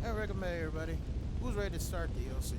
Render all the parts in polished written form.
I recommend everybody who's ready to start DLC.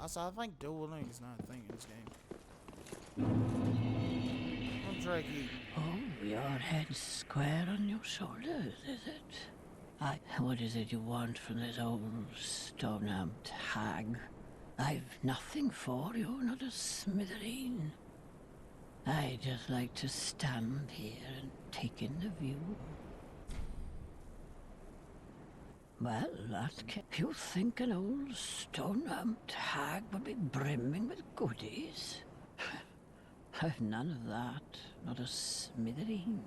Also, I think dueling is not a thing in this game. I'm Drakey. Oh, your head's square on your shoulders, is it? What is it you want from this old stone-amped hag? I've nothing for you, not a smithereen. I just like to stand here and take in the view. Well, you think an old stone-amped hag would be brimming with goodies? I've none of that, not a smithereen.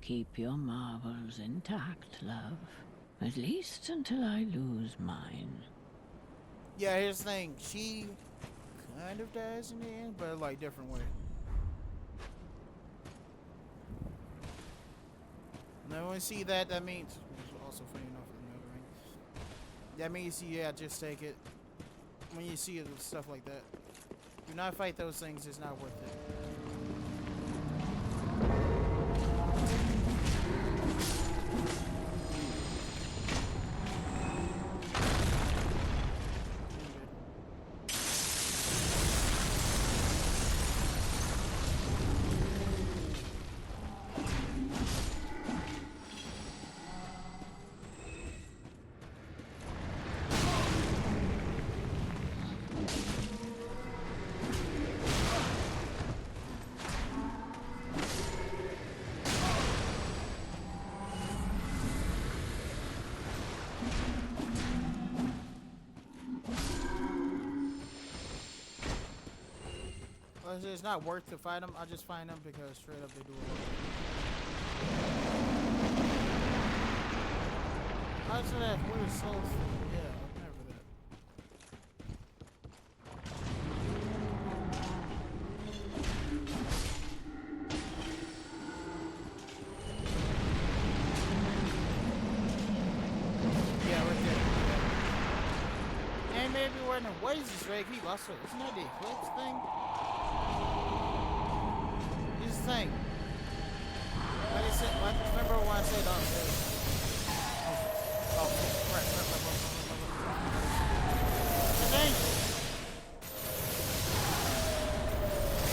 Keep your marbles intact, love. At least until I lose mine. Yeah, here's the thing. She kind of dies in the end, but like different way. Now when you see that, that means also funny enough in the other ring. That means yeah, just take it. When you see it with stuff like that, do not fight those things. It's not worth it. It's not worth to fight them. I just find them because straight up they do a lot. I said that weird soul thing. Yeah, I've never that. Yeah, right there. And maybe we're in the what is this, Drake? Isn't that the eclipse thing? Thing. Like I said, like, remember when I said oh crap.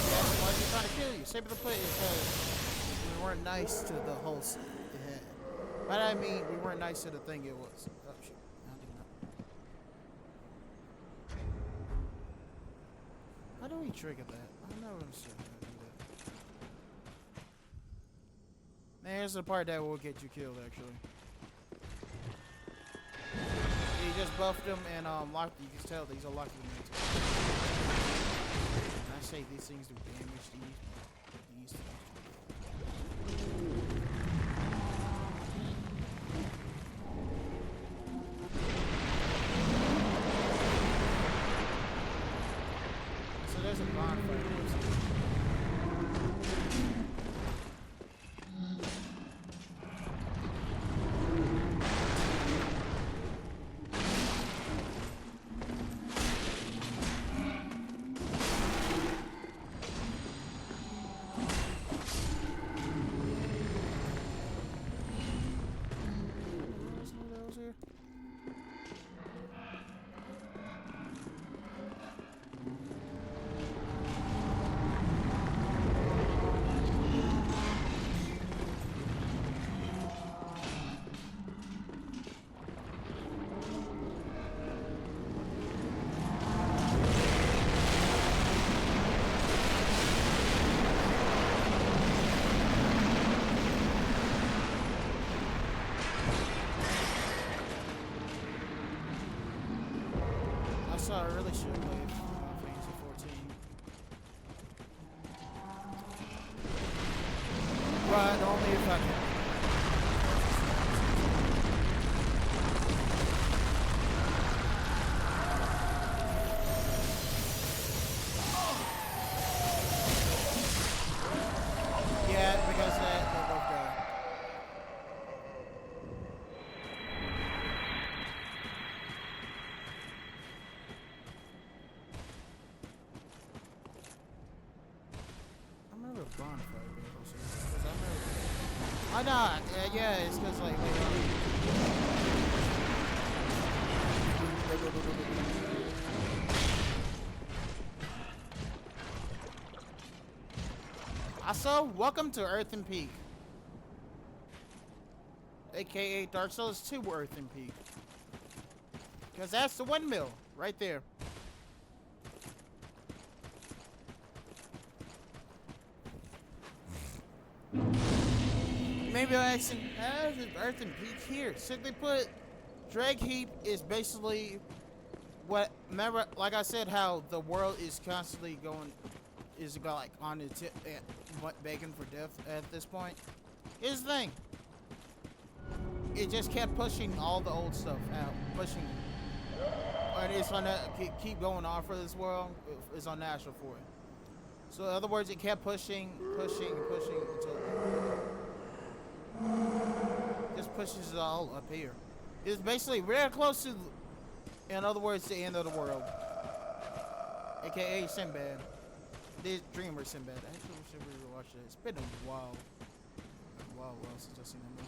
Yeah, why is he trying to kill you? Save the play because we weren't nice to the whole it had. But I mean, we weren't nice to the thing it was. Oh shit. I did not. How do we trigger that? I never understood how to do that. Here's the part that will get you killed, actually. You just buffed him and locked. You can tell these are locked in there. And I say these things do damage to these. So there's a bonfire. see if I can. Yeah, because they both died. I remember a bonfire being close here. Because I remember. Why not? Yeah, it's because like Also, welcome to Earthen Peak. AKA Dark Souls 2 Earthen Peak. Because that's the windmill right there. Maybe I'll ask him, how's the Earthen Peak here? Simply put, Drag Heap is basically what, remember, like I said, how the world is constantly going, is like on its tip, begging for death at this point. Here's the thing. It just kept pushing all the old stuff out, pushing, and it's gonna keep going on for this world. It's unnatural for it. So in other words, it kept pushing until just pushes it all up here. It's basically very close to, in other words, the end of the world, aka Sinbad, the dreamer Sinbad. I actually wish we rewatched it. It's been a while since I've seen that movie.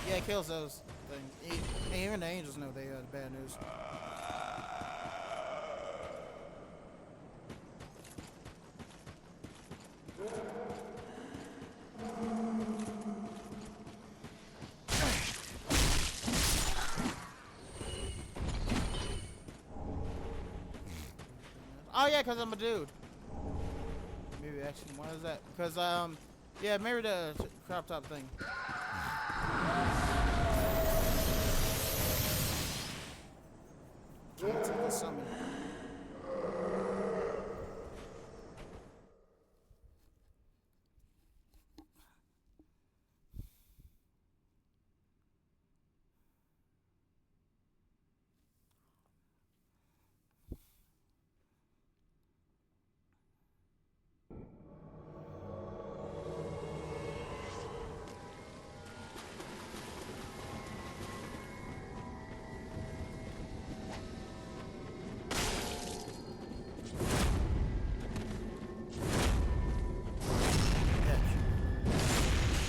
Yeah, it kills those things. Even the angels know they are bad news. Oh yeah, cause I'm a dude. Maybe actually, why is that? Because yeah, maybe the crop top thing. Cancel the summon.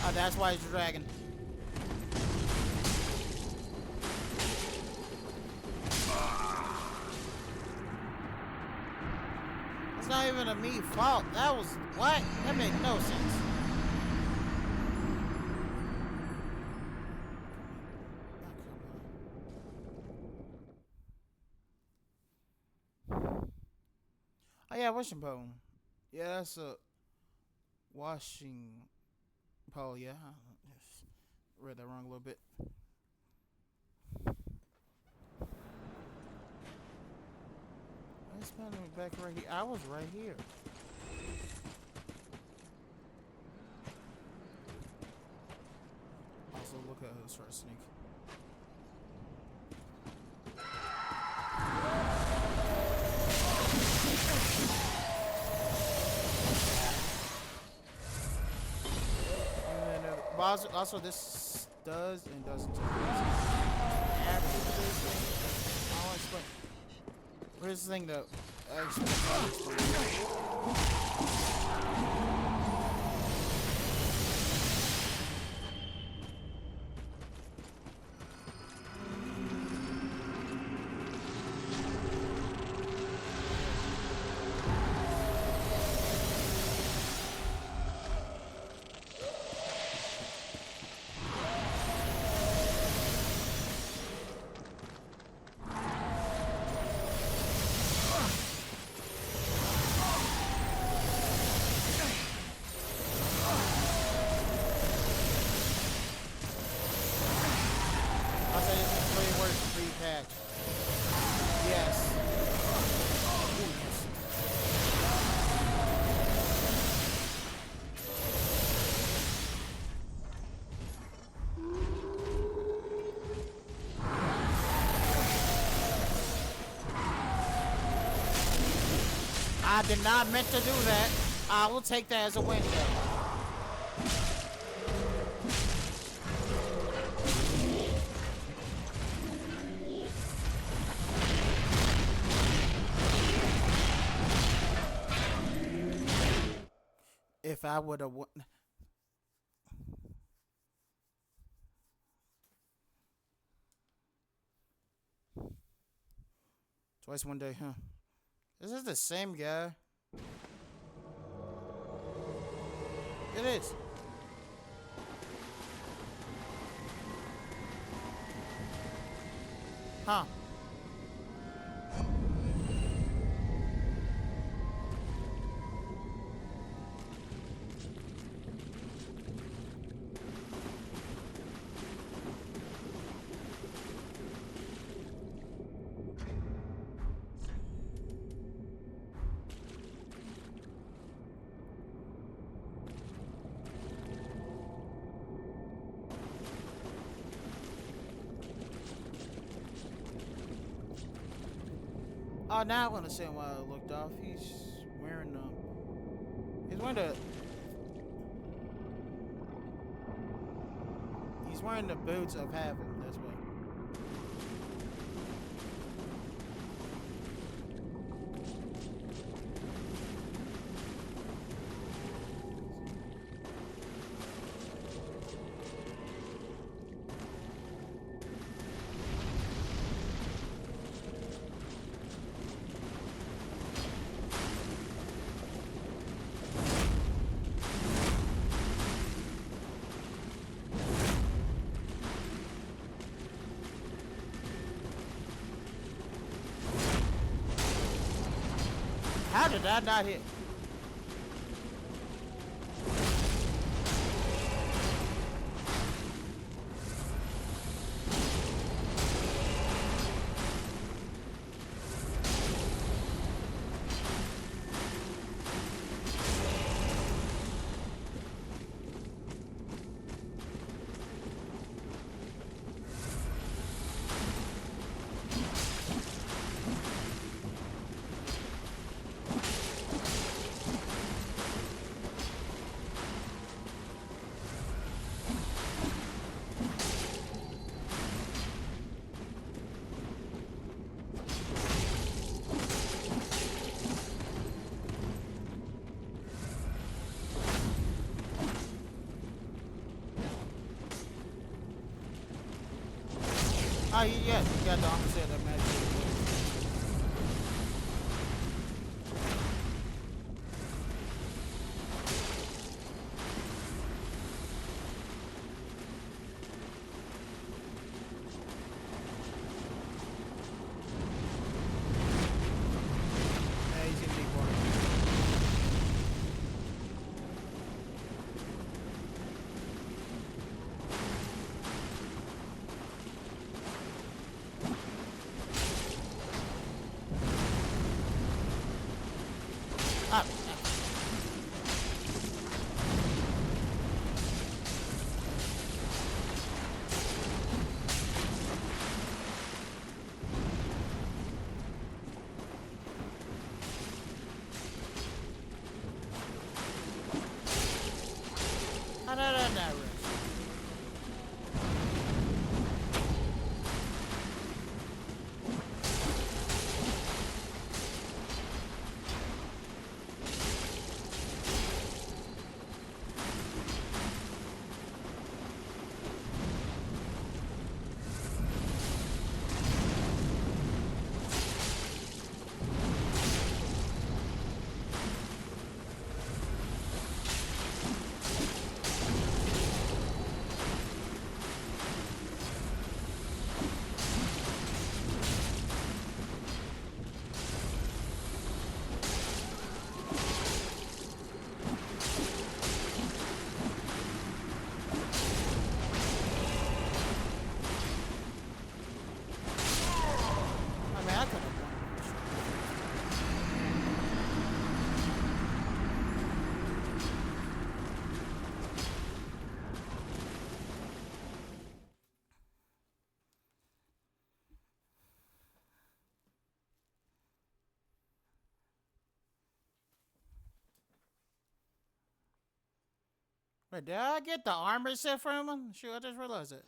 Oh, that's why he's a dragon. It's not even a me fault. That was what? That made no sense. Oh yeah, washing pole. Yeah, that's a washing pole. Yeah, read that wrong a little bit. I spent it back right here. I was right here. Also, look at us try to sneak. And then, also, this does and doesn't. After this, I'll explain. Here's the thing, though. I'll explain. I'll say this is way worse pre-patch. Yes. I did not meant to do that. I will take that as a win, though. If I would have won. Twice one day, huh? Is this the same guy? It is. Huh. Oh, now I understand why I looked off. He's wearing he's wearing the he's wearing the boots of Havoc. That's why. How did I not hit? Oh, yeah, you got the opposite of that magic. Yeah, he's gonna be boring. Ah, how did I not rush? Wait, did I get the armor set from him? Shoot, I just realized it.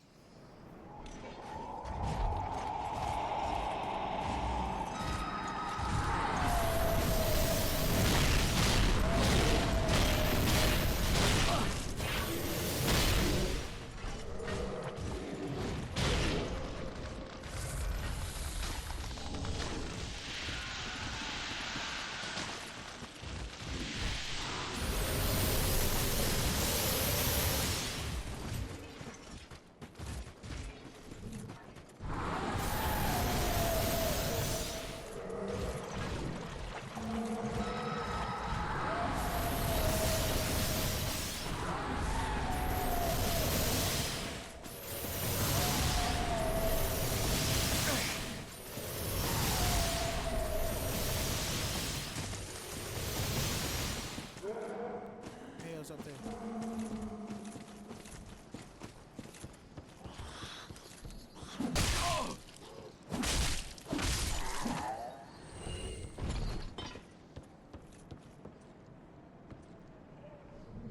Hell's up there.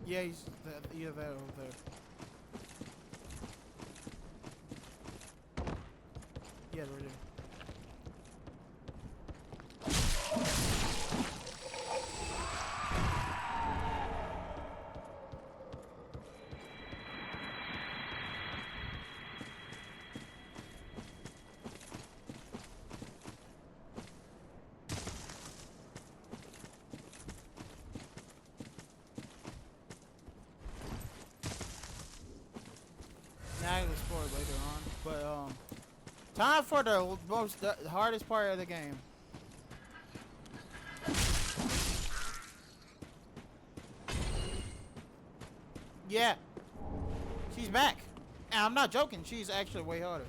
Yeah, he's either that over there. Yeah, right there. Now I will explore it later on. But time for the hardest part of the game. Yeah, she's back. And I'm not joking. She's actually way harder.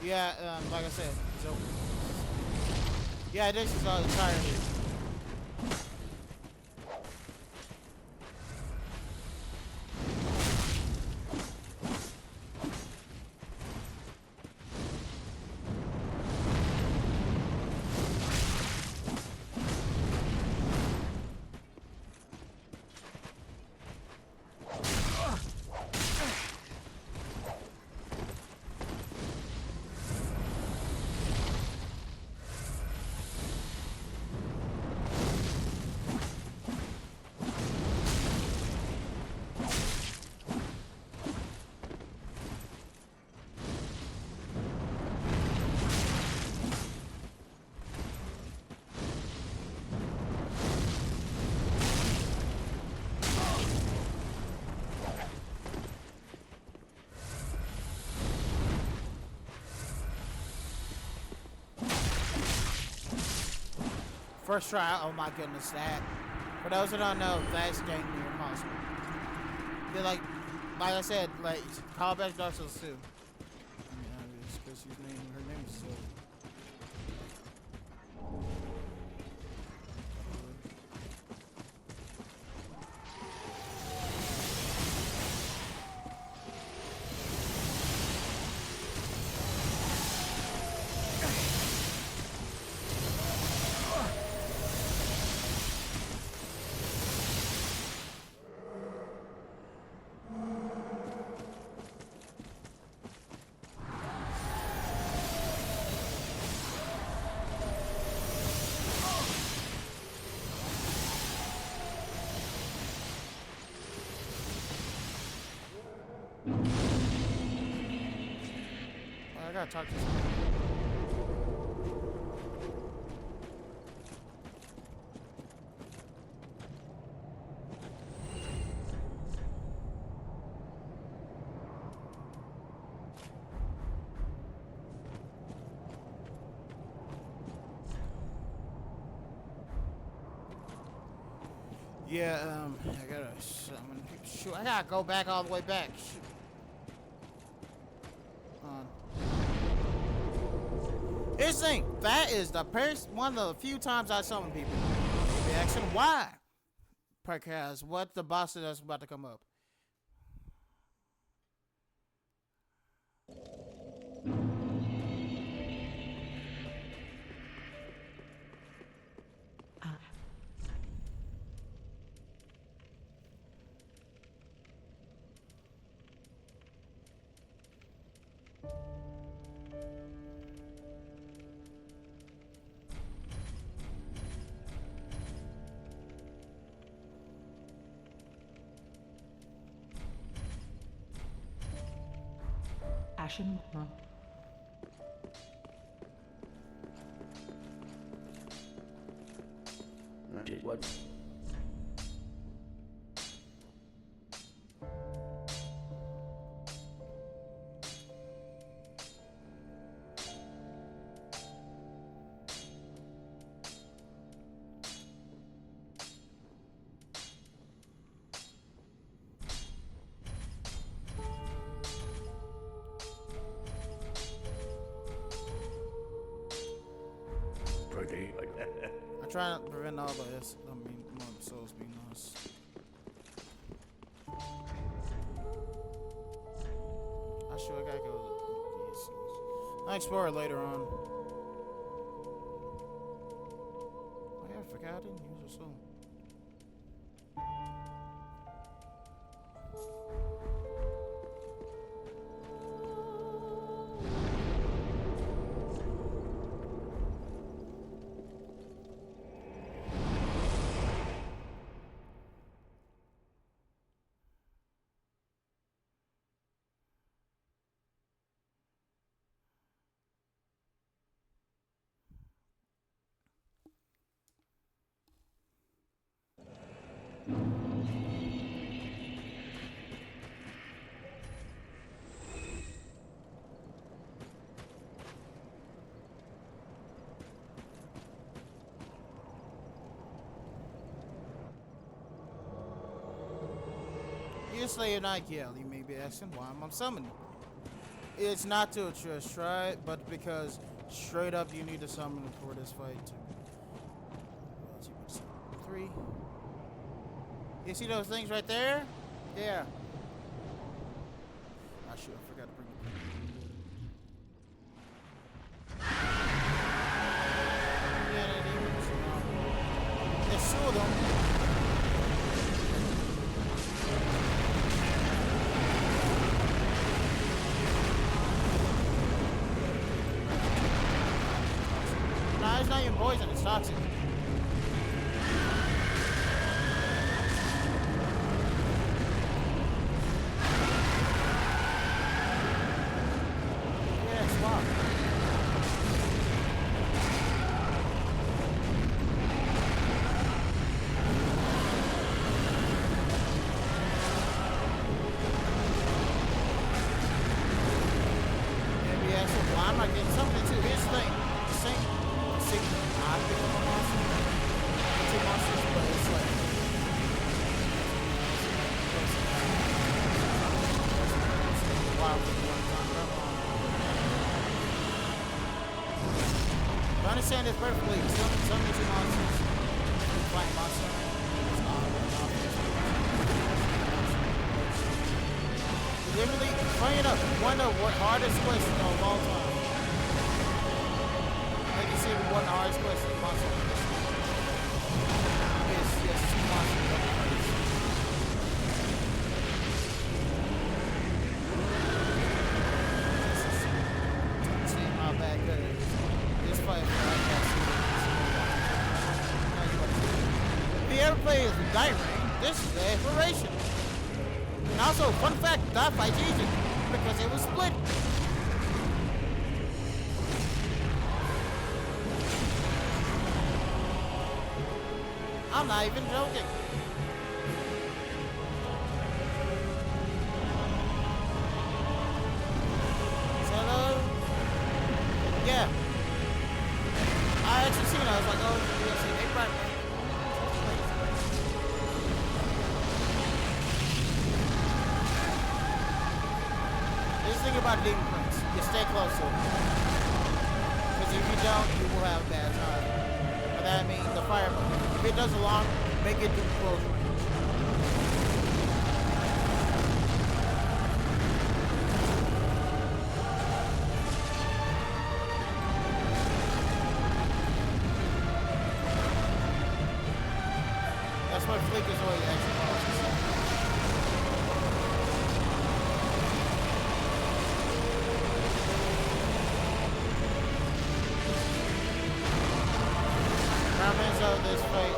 Yeah, like I said, so yeah, this is all entirely. First try, oh my goodness, that. For those who don't know, that's dang near impossible. They're like I said, like, call back Dark Souls 2. I mean, it's because her name is Silver. I gotta talk to somebody. Yeah, I gotta summon people. Shoot, I gotta go back all the way back. Shoot. Here's the thing. That is the one of the few times I summon people. They be asking why. Because what the boss that's about to come up. Ashen. What? Pretty. I try to prevent all the more souls being lost. I sure gotta go. I'll explore it later on. Oh yeah, I forgot I didn't use a soul. Usually you're not yell. You may be asking why I'm summoning. It's not to just try it, but because straight up you need to summon for this fight. Three. You see those things right there? Yeah. Ah, shoot, I forgot to bring it. Yeah, they demons. There's two of them. Nah, it's not even poison, it's toxic. I understand this perfectly. Some of these monsters fight monsters. Literally, funny enough, one of the hardest questions of all time. Like you see, one of the hardest questions in monster is yes, two monsters. See how bad good it is. This fight, if you ever play as Night Ring, this is the exploration. And also, fun fact, that fight's easy because it was split. I'm not even joking. Hello? Yeah. I actually seen it. I was like, oh, they right. about Demon Prince. You stay close to it. Because if you don't, you will have a bad time. But that means the fire, if it does a long, make it do close range. That's what Fleekazoid actually calls itself. Remnants of this fight.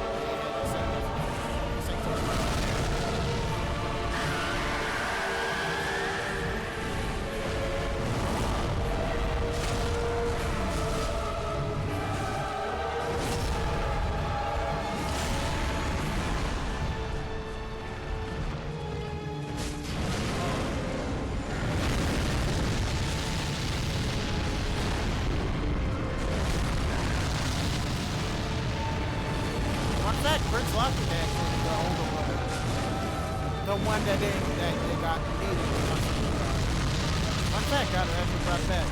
Prince Lockwood actually, the older one. The one that they got needed. Fun fact, got it actually brought back.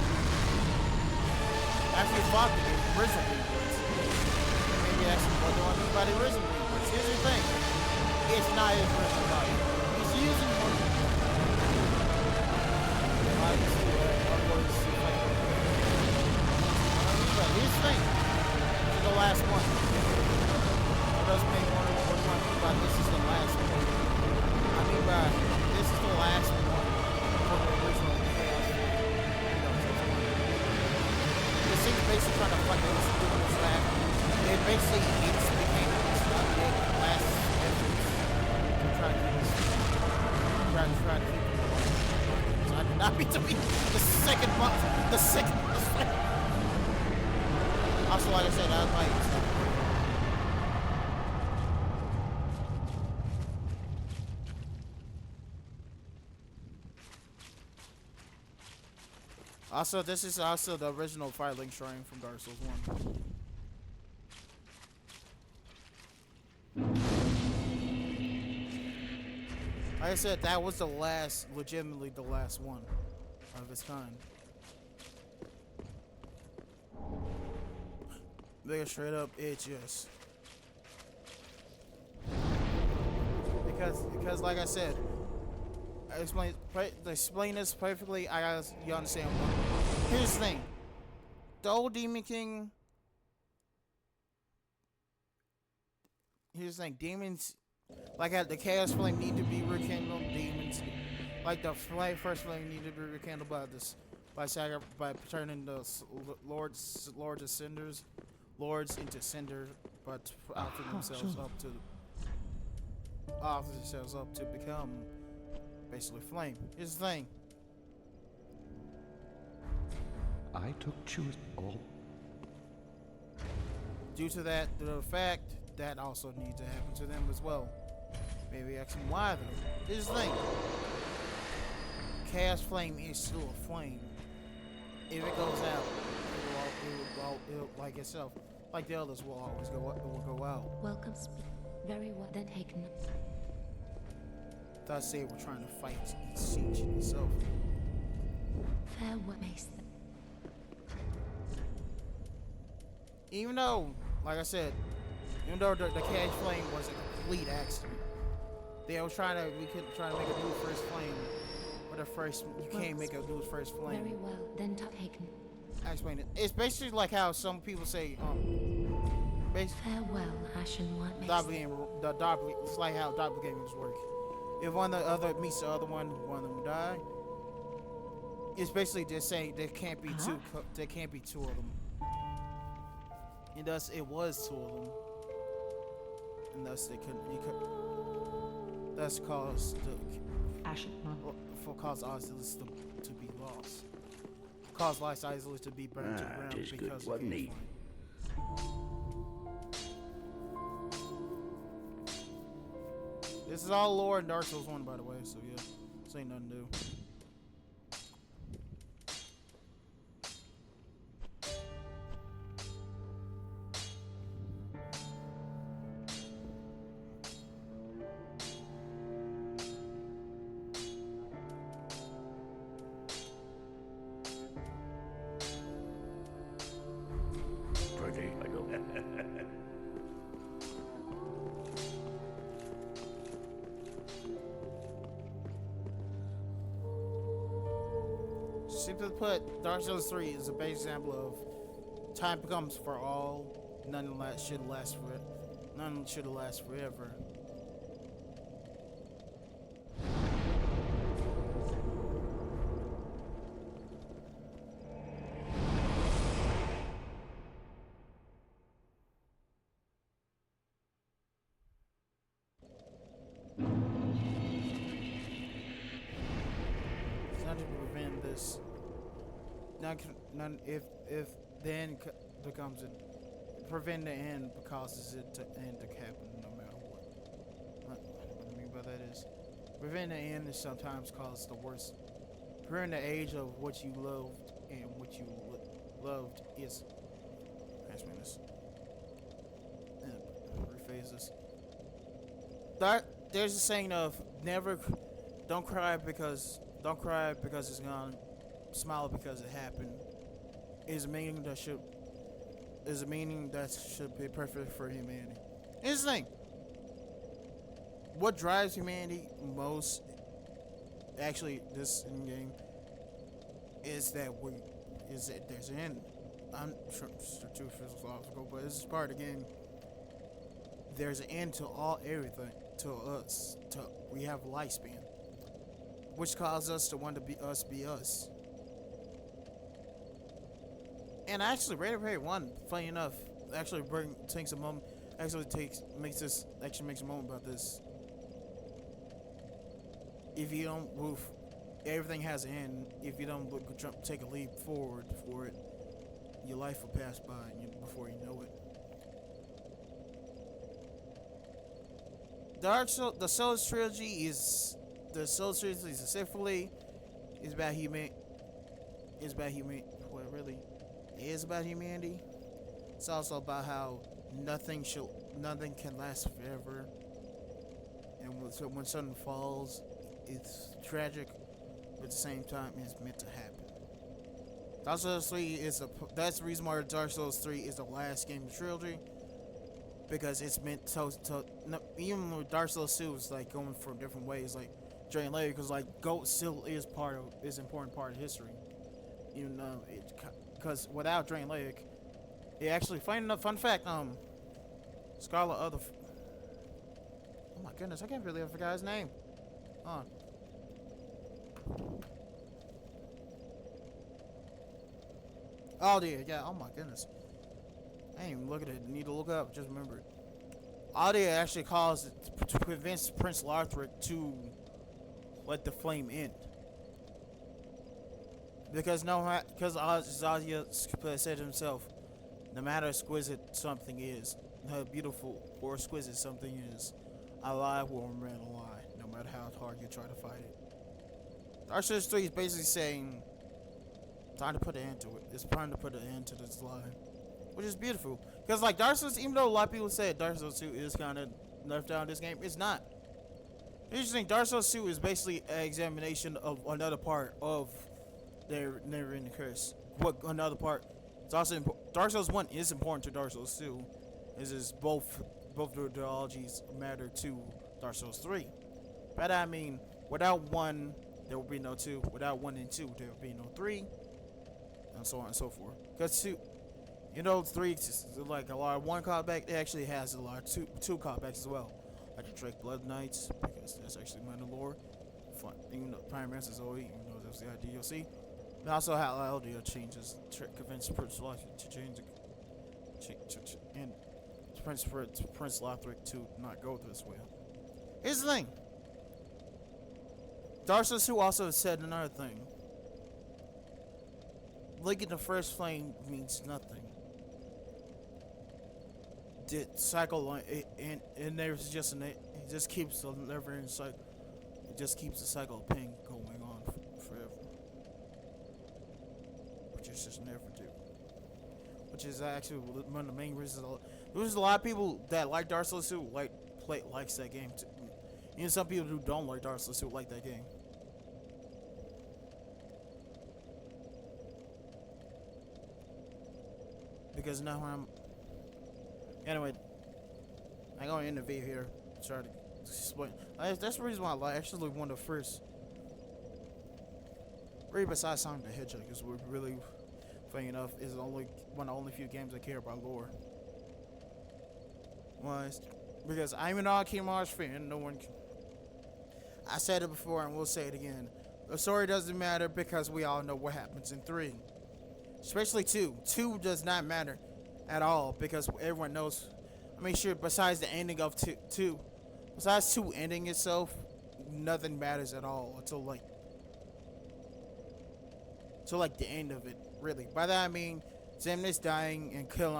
Actually fought the original Demon. Maybe actually what they want to do by the original Demon. Here's the thing. It's not his original body. He's using one. Here's the thing. This is the last one. Does make one but this is the last one. I mean by this is the last one for the original Chaos. This thing's basically trying to fuck this doing this back. It basically became the last efforts to try to keep this try to keep it. So I did not mean to be the second boss. Also like I said, I was like also, this is also the original Firelink Shrine from Dark Souls 1. Like I said, that was the last, legitimately the last one of its kind. They straight up, it just... Because like I said, I explain this perfectly. You understand what? Here's the thing. The old Demon King. Here's the thing. Demons, like the Chaos Flame, need to be rekindled. Demons, like the first flame, need to be rekindled by turning the lords into cinder, but offer themselves up to become. Basically flame. Here's the thing. I took choose all. Due to that, the fact that also needs to happen to them as well. Maybe ask them why though. Here's the thing. Chaos Flame is still a flame. If it goes out, it will like itself. Like the others will always go out. Welcome, very well then taken. Thus they were trying to fight each siege itself. Fair what makes them. Even though, like I said, even though the Chaos Flame was a complete accident, they were trying to make a new first flame. But the first you can't make a new first flame. Very well then taken. I explain it. It's basically like how some people say farewell, Ashen one makes it's like how doppelgangers work. If one of the other meets the other one of them will die. It's basically just saying there can't be two of them. And thus it was two of them. And thus they couldn't thus caused the Osiris to be lost. Caused Lice Osiris to be burned to the ground Tis good, because wasn't he? This is all lore in Dark Souls 1, by the way, so yeah, this ain't nothing new. Simply put, Dark Souls 3 is a base example of time becomes for all. None should last forever. It's not to prevent this. None if the end becomes it, prevent the end causes it to end to happen no matter what. What I mean by that is, prevent the end is sometimes causes the worst. Prevent the age of what you loved and what you loved is. Pass me this. And rephrase this. There's a saying of never, don't cry because it's gone. Smile because it happened. Is a meaning that should be perfect for humanity. Here's the thing. What drives humanity most, actually, this in game, is that there's an end. I'm too philosophical, but this is part of the game. There's an end to everything. To us, we have a lifespan, which causes us to want to be us. And actually, Ready Player One, funny enough, actually takes a moment. Makes a moment about this. If you don't move, everything has an end. If you don't take a leap forward for it, your life will pass by before you know it. The Souls trilogy specifically is about humanity. What it really is about humanity. It's also about how nothing can last forever, and when something falls, it's tragic, but at the same time, it's meant to happen. Dark Souls 3 that's the reason why Dark Souls 3 is the last game of the trilogy. Because it's meant even with Dark Souls 2 is like going from different ways, like Drain Lair, because like Goat still is an important part of history. Even though because without Drain Lake, it actually fun fact, Scarlet oh my goodness, I can't believe I forgot his name. Oh dear, yeah, oh my goodness. I ain't even look at it. Need to look up. Just remember it. Aldia actually convinced Prince Lothric to let the flame end. Because Aldia said to himself, no matter how exquisite something is, how beautiful or exquisite something is, a lie will remain a lie, no matter how hard you try to fight it. Dark Souls 3 is basically saying, time to put an end to it. It's time to put an end to this lie. Which is beautiful. Because, like, Dark Souls, even though a lot of people say Dark Souls 2 is kind of left out in this game, it's not. Interesting, Dark Souls 2 is basically an examination of another part of their Never-Ending Curse. What another part? It's also Dark Souls 1 is important to Dark Souls 2. Is both the ideologies matter to Dark Souls 3. By that I mean, without 1, there will be no 2. Without 1 and 2, there will be no 3. And so on and so forth. Because 2... 3 like a lot of 1 callback. It actually has a lot of 2 callbacks as well, like the Drake Blood Knights, because that's actually minor lore. Fun, even though Prime Master Zoe, even though that's the DLC. And also how Aldia changes, convinces Prince Lothric to change, and Prince Lothric to not go this way. Here's the thing. Dark Souls 2 also said another thing. Linking the first flame means nothing. The cycle and there's just it just keeps the never-ending cycle. It just keeps the cycle of pain going on forever, which is just never do. Which is actually one of the main reasons. There's a lot of people that like Dark Souls 2 likes that game too. Even some people who don't like Dark Souls 2 like that game. Because now Anyway, I'm gonna end the video here. Try to explain. That's the reason why I actually one of the first. Really, besides Sonic the Hedgehog, is really, funny enough, is only one of the only few games I care about lore. Was because I'm an all Kingdom Hearts fan. No one can. I said it before and we'll say it again. The story doesn't matter because we all know what happens in 3. Especially 2. 2 does not matter at all because everyone knows. I mean, sure, besides the ending of 2. Besides 2 ending itself, nothing matters at all until the end of it, really. By that I mean Xemnas dying and killing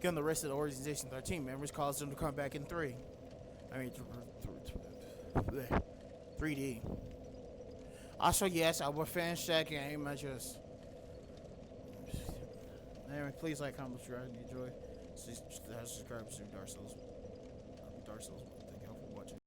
killing the rest of the organization's 13 members caused them to come back in 3. I mean 3D. Also, yes, I will finish that game. Anyway, please like, comment, subscribe, and enjoy. Subscribe to Dark Souls.